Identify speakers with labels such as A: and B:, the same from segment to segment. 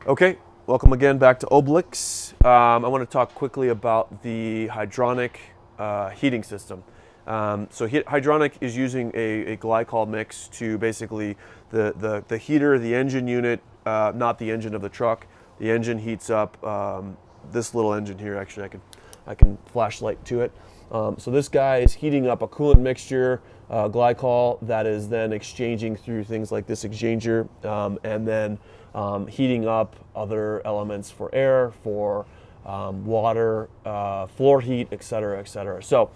A: Okay, welcome again back to Oblix. I want to talk quickly about the Hydronic heating system. Hydronic is using a glycol mix to basically the heater, the engine unit, not the engine of the truck. The engine heats up. This little engine here, actually, I can flashlight to it. So this guy is heating up a coolant mixture, glycol, that is then exchanging through things like this exchanger, and then heating up other elements for air, for water, floor heat, etc., etc. So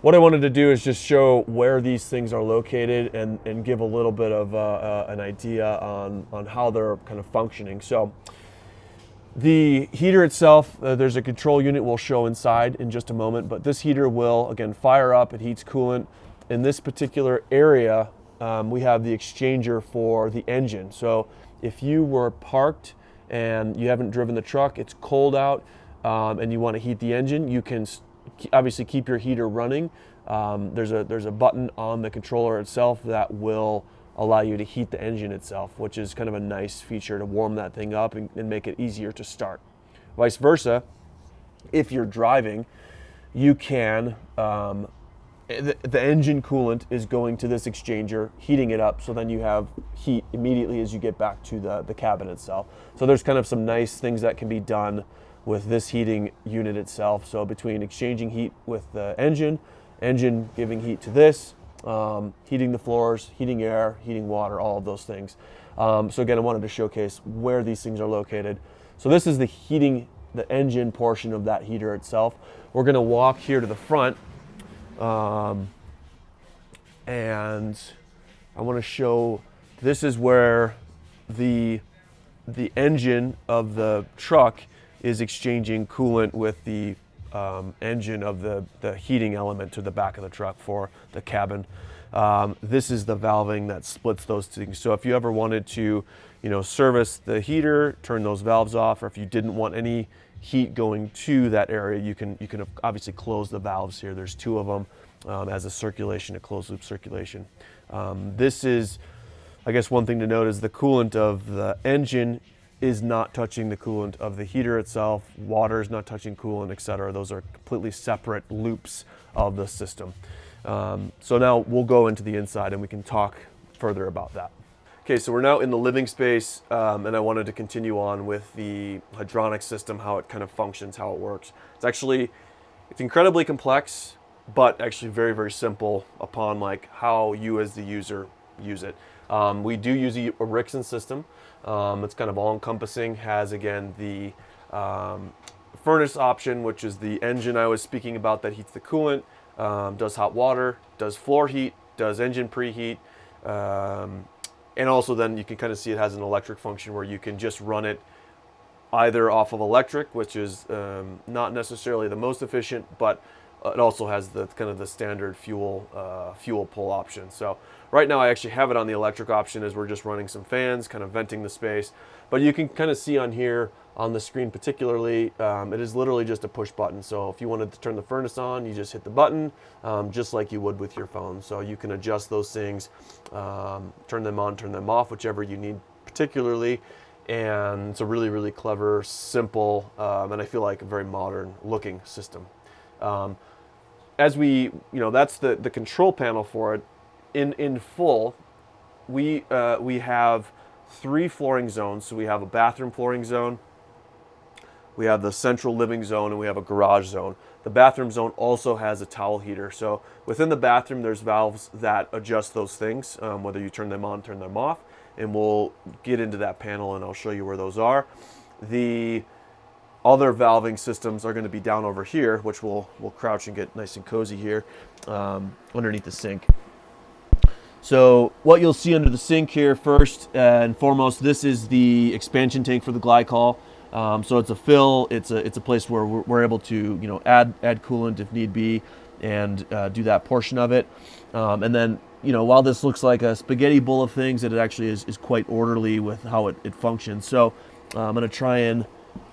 A: what I wanted to do is just show where these things are located and give a little bit of an idea on how they're kind of functioning. So the heater itself, there's a control unit we'll show inside in just a moment, but this heater will, again, fire up. It heats coolant. In this particular area, we have the exchanger for the engine. So if you were parked and you haven't driven the truck, it's cold out, and you want to heat the engine, you can obviously keep your heater running. There's a button on the controller itself that will allow you to heat the engine itself, which is kind of a nice feature to warm that thing up and make it easier to start. Vice versa, if you're driving, you can, the engine coolant is going to this exchanger, heating it up, so then you have heat immediately as you get back to the cabin itself. So there's kind of some nice things that can be done with this heating unit itself. So between exchanging heat with the engine giving heat to this, heating the floors, heating air, heating water, all of those things. So again, I wanted to showcase where these things are located. So this is the engine portion of that heater itself. We're going to walk here to the front, and I want to show, this is where the engine of the truck is exchanging coolant with the engine of the heating element to the back of the truck for the cabin. This is the valving that splits those things. So if you ever wanted to, service the heater, turn those valves off, or if you didn't want any heat going to that area, you can obviously close the valves here. There's two of them as a closed loop circulation. This is, I guess one thing to note is the coolant of the engine is not touching the coolant of the heater itself. Water is not touching coolant, etc. Those are completely separate loops of the system. So now we'll go into the inside and we can talk further about that. Okay, so we're now in the living space, and I wanted to continue on with the Hydronic system, how it kind of functions, how it works. It's incredibly complex, but actually very, very simple upon how you as the user use it. We do use a Rixson system. It's kind of all-encompassing, has again the furnace option, which is the engine I was speaking about that heats the coolant, does hot water, does floor heat, does engine preheat, and also then you can kind of see it has an electric function where you can just run it either off of electric, which is not necessarily the most efficient, but it also has the kind of the standard fuel pull option. So right now I actually have it on the electric option as we're just running some fans, kind of venting the space. But you can kind of see on here on the screen particularly, it is literally just a push button. So if you wanted to turn the furnace on, you just hit the button, just like you would with your phone. So you can adjust those things, turn them on, turn them off, whichever you need particularly. And it's a really, really clever, simple, and I feel like a very modern looking system. As we, that's the control panel for it. In full, we have 3 flooring zones. So we have a bathroom flooring zone, we have the central living zone, and we have a garage zone. The bathroom zone also has a towel heater. So within the bathroom, there's valves that adjust those things, whether you turn them on, turn them off, and we'll get into that panel and I'll show you where those are. The other valving systems are going to be down over here, which we'll crouch and get nice and cozy here underneath the sink. So what you'll see under the sink here, first and foremost, this is the expansion tank for the glycol. So it's a fill. It's a place where we're able to add coolant if need be, and do that portion of it. And then while this looks like a spaghetti bowl of things, it actually is quite orderly with how it functions. So I'm going to try and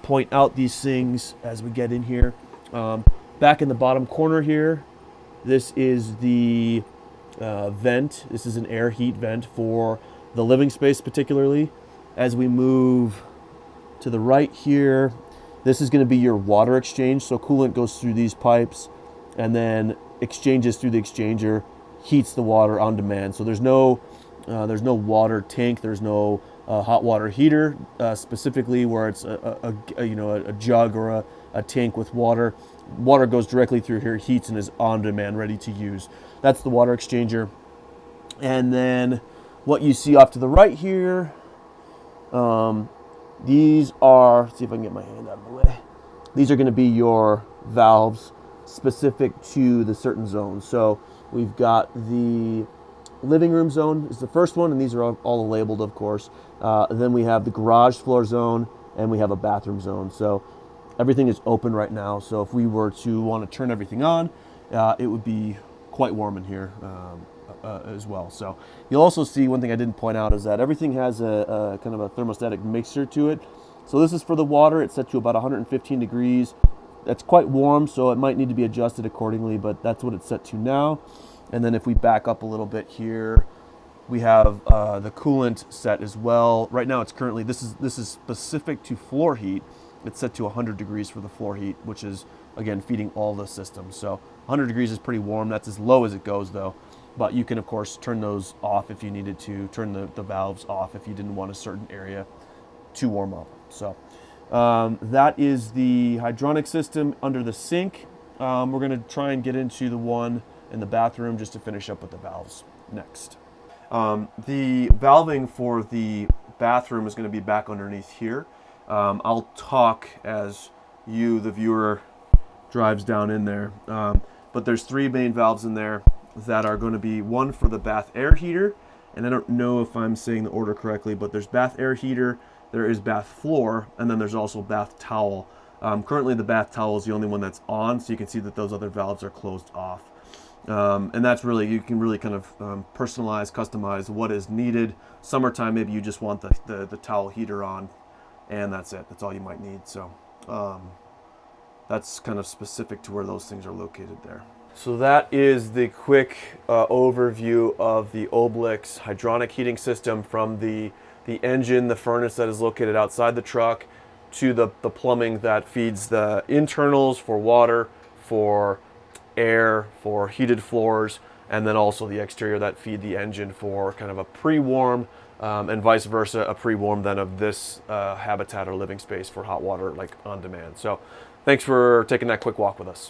A: point out these things as we get in here. Back in the bottom corner here, this is the vent. This is an air heat vent for the living space particularly. As we move To the right here, this is going to be your water exchange. So coolant goes through these pipes and then exchanges through the exchanger, heats the water on demand. So there's no water tank, there's no hot water heater specifically where it's a jug or a tank with water. Water goes directly through here, heats, and is on demand, ready to use. That's the water exchanger. And then what you see off to the right here, these are, see if I can get my hand out of the way. These are going to be your valves specific to the certain zones. So we've got the living room zone is the first one, and these are all labeled, of course. Then we have the garage floor zone, and we have a bathroom zone. So everything is open right now. So if we were to want to turn everything on, it would be quite warm in here as well. So you'll also see one thing I didn't point out is that everything has a kind of a thermostatic mixture to it. So this is for the water. It's set to about 115 degrees. That's quite warm, so it might need to be adjusted accordingly, but that's what it's set to now. And then if we back up a little bit here, we have the coolant set as well. Right now it's currently, this is specific to floor heat. It's set to 100 degrees for the floor heat, which is, again, feeding all the systems. So 100 degrees is pretty warm. That's as low as it goes, though. But you can, of course, turn those off if you needed to, turn the valves off if you didn't want a certain area to warm up. So that is the hydronic system under the sink. We're going to try and get into the one in the bathroom just to finish up with the valves next. The valving for the bathroom is going to be back underneath here. I'll talk as you, the viewer, drives down in there. But there's three main valves in there that are going to be one for the bath air heater. And I don't know if I'm saying the order correctly, but there's bath air heater, there is bath floor, and then there's also bath towel. Currently the bath towel is the only one that's on, so you can see that those other valves are closed off. And that's really, you can really kind of personalize, customize what is needed. Summertime, maybe you just want the towel heater on, and that's it. That's all you might need. So that's kind of specific to where those things are located there. So that is the quick overview of the Obelix hydronic heating system, from the engine, the furnace that is located outside the truck, to the plumbing that feeds the internals for water, for air, for heated floors, and then also the exterior that feed the engine for kind of a pre-warm, and vice versa, a pre-warm then of this habitat or living space for hot water, like on demand. So thanks for taking that quick walk with us.